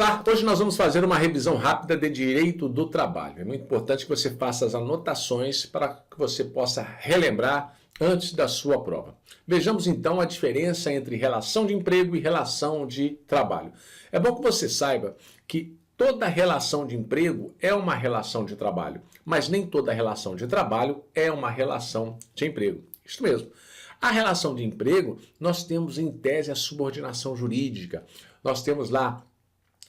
Olá, hoje nós vamos fazer uma revisão rápida de direito do trabalho. É muito importante que você faça as anotações para que você possa relembrar antes da sua prova. Vejamos então a diferença entre relação de emprego e relação de trabalho. É bom que você saiba que toda relação de emprego é uma relação de trabalho, mas nem toda relação de trabalho é uma relação de emprego. Isso mesmo. A relação de emprego, nós temos em tese a subordinação jurídica, nós temos lá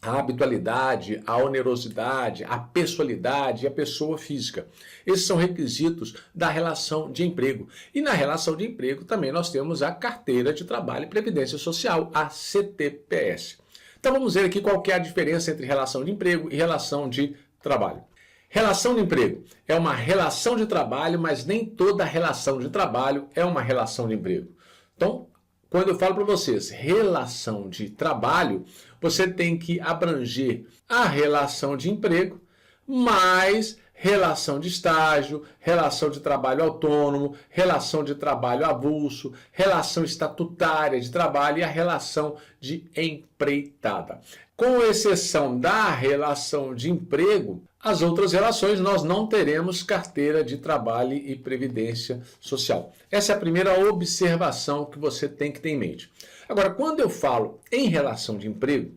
a habitualidade, a onerosidade, a pessoalidade e a pessoa física. Esses são requisitos da relação de emprego. E na relação de emprego também nós temos a Carteira de Trabalho e Previdência Social, a CTPS. Então vamos ver aqui qual que é a diferença entre relação de emprego e relação de trabalho. Relação de emprego é uma relação de trabalho, mas nem toda relação de trabalho é uma relação de emprego. Então, quando eu falo para vocês relação de trabalho, você tem que abranger a relação de emprego, mais relação de estágio, relação de trabalho autônomo, relação de trabalho avulso, relação estatutária de trabalho e a relação de empreitada. Com exceção da relação de emprego, as outras relações nós não teremos carteira de trabalho e previdência social. Essa é a primeira observação que você tem que ter em mente. Agora, quando eu falo em relação de emprego,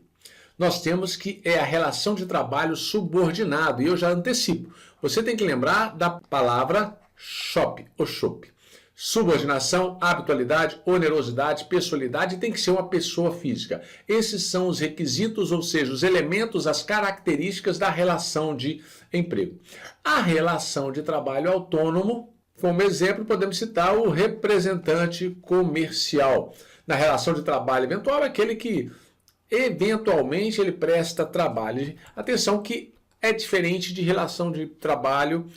nós temos que é a relação de trabalho subordinado, e eu já antecipo. Você tem que lembrar da palavra SHOP, ou SHOP. Subordinação, habitualidade, onerosidade, pessoalidade, tem que ser uma pessoa física. Esses são os requisitos, ou seja, os elementos, as características da relação de emprego. A relação de trabalho autônomo, como exemplo, podemos citar o representante comercial. Na relação de trabalho eventual, é aquele que eventualmente ele presta trabalho. Atenção que é diferente de relação de trabalho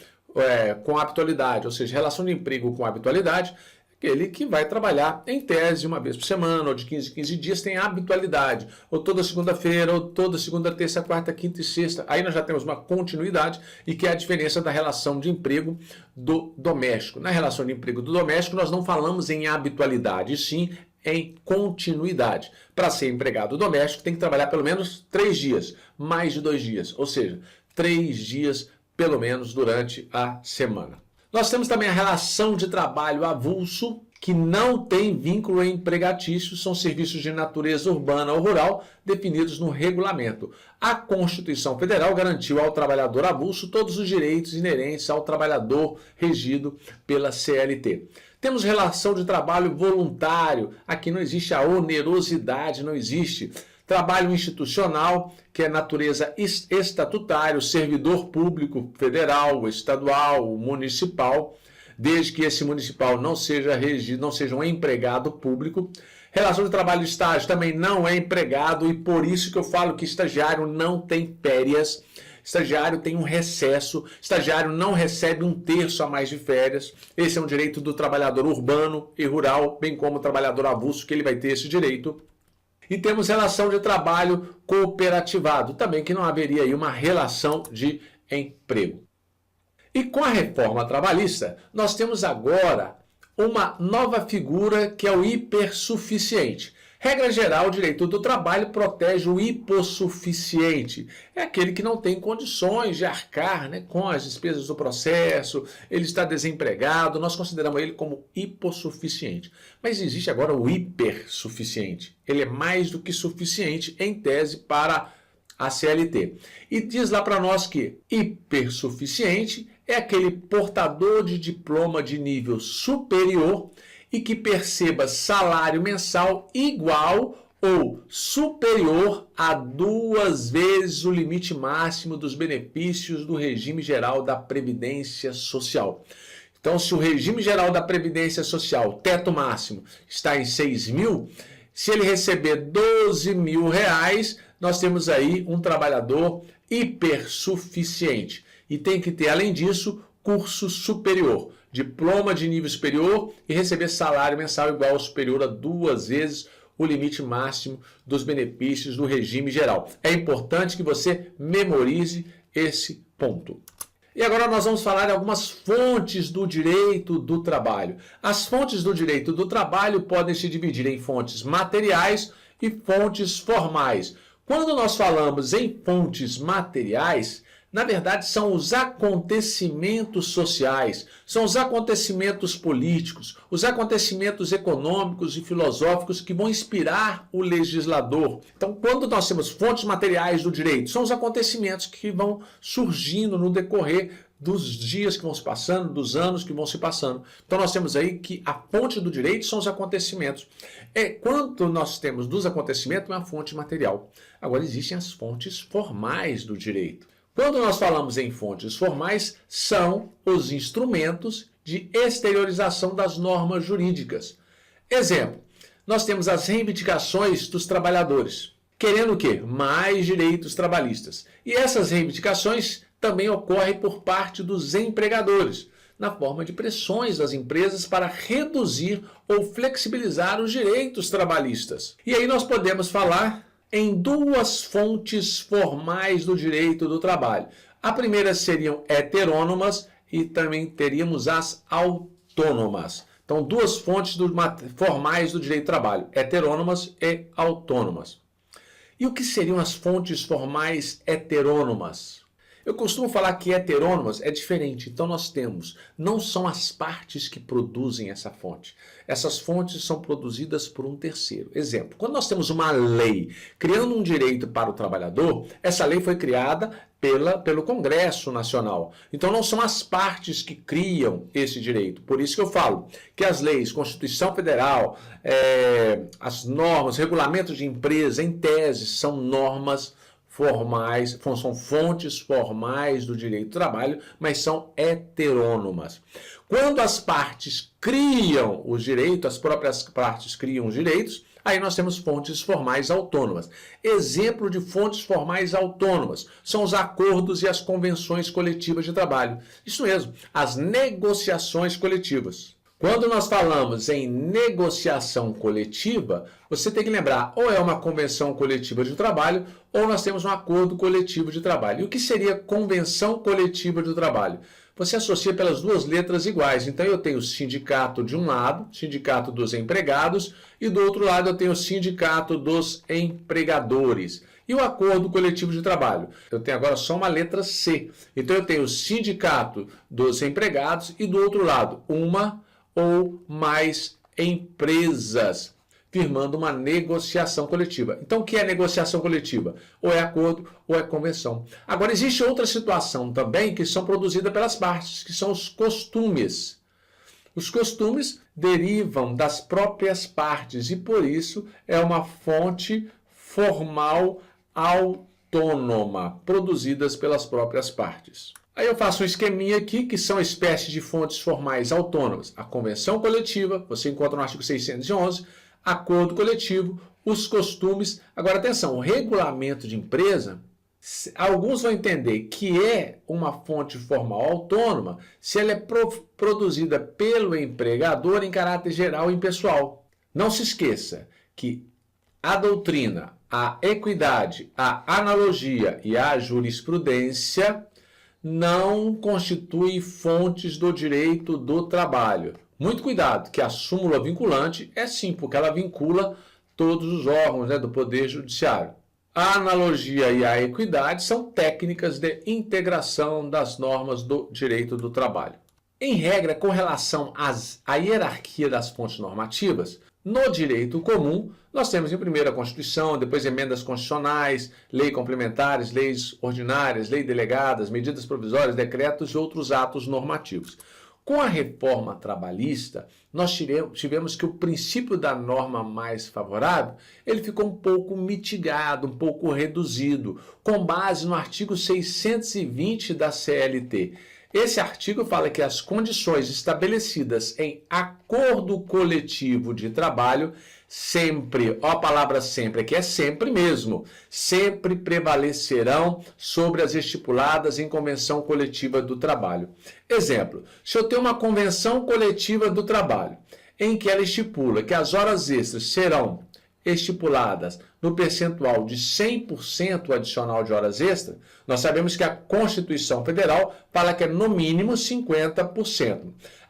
com habitualidade, ou seja, relação de emprego com habitualidade, aquele que vai trabalhar em tese uma vez por semana, ou de 15 em 15 dias, tem habitualidade, ou toda segunda-feira, ou toda segunda, terça, quarta, quinta e sexta. Aí nós já temos uma continuidade e que é a diferença da relação de emprego do doméstico. Na relação de emprego do doméstico, nós não falamos em habitualidade, e sim em continuidade. Para ser empregado doméstico, tem que trabalhar pelo menos 3 dias, mais de 2 dias, ou seja, 3 dias pelo menos durante a semana. Nós temos também a relação de trabalho avulso, que não tem vínculo empregatício, são serviços de natureza urbana ou rural definidos no regulamento. A Constituição Federal garantiu ao trabalhador avulso todos os direitos inerentes ao trabalhador regido pela CLT. Temos relação de trabalho voluntário, aqui não existe a onerosidade, não existe. Trabalho institucional, que é natureza estatutária, servidor público federal, estadual, municipal, desde que esse municipal não seja regido, não seja um empregado público. Relação de trabalho e estágio também não é empregado e por isso que eu falo que estagiário não tem férias, estagiário tem um recesso, estagiário não recebe 1/3 a mais de férias. Esse é um direito do trabalhador urbano e rural, bem como o trabalhador avulso, que ele vai ter esse direito. E temos relação de trabalho cooperativado, também que não haveria aí uma relação de emprego. E com a reforma trabalhista, nós temos agora uma nova figura que é o hipersuficiente. Regra geral, o direito do trabalho protege o hipossuficiente. É aquele que não tem condições de arcar, com as despesas do processo, ele está desempregado, nós consideramos ele como hipossuficiente. Mas existe agora o hipersuficiente. Ele é mais do que suficiente, em tese, para a CLT. E diz lá para nós que hipersuficiente é aquele portador de diploma de nível superior e que perceba salário mensal igual ou superior a 2 vezes o limite máximo dos benefícios do regime geral da Previdência Social. Então, se o regime geral da Previdência Social, teto máximo, está em 6 mil, se ele receber 12 mil reais, nós temos aí um trabalhador hipersuficiente. E tem que ter, além disso, curso superior, diploma de nível superior e receber salário mensal igual ou superior a 2 vezes o limite máximo dos benefícios do regime geral. É importante que você memorize esse ponto. E agora nós vamos falar de algumas fontes do direito do trabalho. As fontes do direito do trabalho podem se dividir em fontes materiais e fontes formais. Quando nós falamos em fontes materiais, na verdade são os acontecimentos sociais, são os acontecimentos políticos, os acontecimentos econômicos e filosóficos que vão inspirar o legislador. Então, quando nós temos fontes materiais do direito, são os acontecimentos que vão surgindo no decorrer dos dias que vão se passando, dos anos que vão se passando. Então nós temos aí que a fonte do direito são os acontecimentos. Quando nós temos dos acontecimentos, é uma fonte material. Agora existem as fontes formais do direito. Quando nós falamos em fontes formais, são os instrumentos de exteriorização das normas jurídicas. Exemplo, nós temos as reivindicações dos trabalhadores, querendo o quê? Mais direitos trabalhistas. E essas reivindicações também ocorrem por parte dos empregadores, na forma de pressões das empresas para reduzir ou flexibilizar os direitos trabalhistas. E aí nós podemos falar em duas fontes formais do direito do trabalho. A primeira seriam heterônomas e também teríamos as autônomas. Então, duas fontes formais do direito do trabalho, heterônomas e autônomas. E o que seriam as fontes formais heterônomas? Eu costumo falar que heterônomas é diferente. Então nós temos, não são as partes que produzem essa fonte. Essas fontes são produzidas por um terceiro. Exemplo, quando nós temos uma lei criando um direito para o trabalhador, essa lei foi criada pelo Congresso Nacional. Então não são as partes que criam esse direito. Por isso que eu falo que as leis, Constituição Federal, as normas, regulamentos de empresa, em tese, são normas formais, são fontes formais do direito do trabalho, mas são heterônomas. Quando as partes criam os direitos, as próprias partes criam os direitos, aí nós temos fontes formais autônomas. Exemplo de fontes formais autônomas são os acordos e as convenções coletivas de trabalho. Isso mesmo, as negociações coletivas. Quando nós falamos em negociação coletiva, você tem que lembrar, ou é uma convenção coletiva de trabalho, ou nós temos um acordo coletivo de trabalho. E o que seria convenção coletiva de trabalho? Você associa pelas duas letras iguais. Então eu tenho o sindicato de um lado, sindicato dos empregados, e do outro lado eu tenho o sindicato dos empregadores. E o acordo coletivo de trabalho? Eu tenho agora só uma letra C. Então eu tenho o sindicato dos empregados e do outro lado uma ou mais empresas firmando uma negociação coletiva. Então, o que é negociação coletiva? Ou é acordo ou é convenção. Agora, existe outra situação também que são produzidas pelas partes, que são os costumes. Os costumes derivam das próprias partes e, por isso, é uma fonte formal autônoma, produzidas pelas próprias partes. Aí eu faço um esqueminha aqui, que são espécies de fontes formais autônomas. A convenção coletiva, você encontra no artigo 611, acordo coletivo, os costumes. Agora, atenção, o regulamento de empresa, alguns vão entender que é uma fonte formal autônoma se ela é produzida pelo empregador em caráter geral e impessoal. Não se esqueça que a doutrina, a equidade, a analogia e a jurisprudência não constituem fontes do direito do trabalho. Muito cuidado, que a súmula vinculante é sim, porque ela vincula todos os órgãos, do Poder Judiciário. A analogia e a equidade são técnicas de integração das normas do direito do trabalho. Em regra, com relação à hierarquia das fontes normativas, no direito comum, nós temos em primeiro a Constituição, depois emendas constitucionais, leis complementares, leis ordinárias, leis delegadas, medidas provisórias, decretos e outros atos normativos. Com a reforma trabalhista, nós tivemos que o princípio da norma mais favorável, ele ficou um pouco mitigado, um pouco reduzido, com base no artigo 620 da CLT. Esse artigo fala que as condições estabelecidas em acordo coletivo de trabalho sempre, ó a palavra sempre, aqui é sempre mesmo, sempre prevalecerão sobre as estipuladas em convenção coletiva do trabalho. Exemplo, se eu tenho uma convenção coletiva do trabalho, em que ela estipula que as horas extras serão estipuladas no percentual de 100% adicional de horas extras, nós sabemos que a Constituição Federal fala que é no mínimo 50%.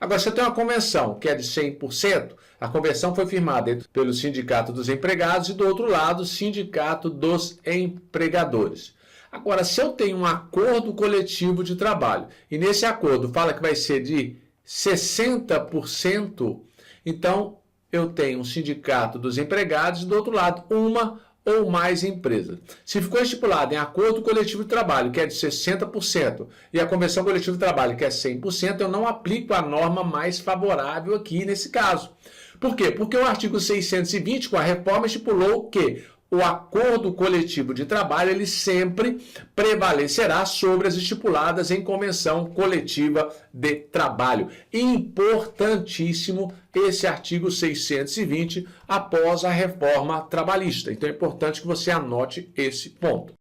Agora, se eu tenho uma convenção que é de 100%, A convenção foi firmada pelo Sindicato dos Empregados e, do outro lado, o Sindicato dos Empregadores. Agora, se eu tenho um acordo coletivo de trabalho e nesse acordo fala que vai ser de 60%, então eu tenho um Sindicato dos Empregados e, do outro lado, uma ou mais empresas. Se ficou estipulado em acordo coletivo de trabalho, que é de 60%, e a convenção coletiva de trabalho, que é 100%, eu não aplico a norma mais favorável aqui nesse caso. Por quê? Porque o artigo 620, com a reforma, estipulou que o acordo coletivo de trabalho ele sempre prevalecerá sobre as estipuladas em convenção coletiva de trabalho. Importantíssimo esse artigo 620 após a reforma trabalhista. Então é importante que você anote esse ponto.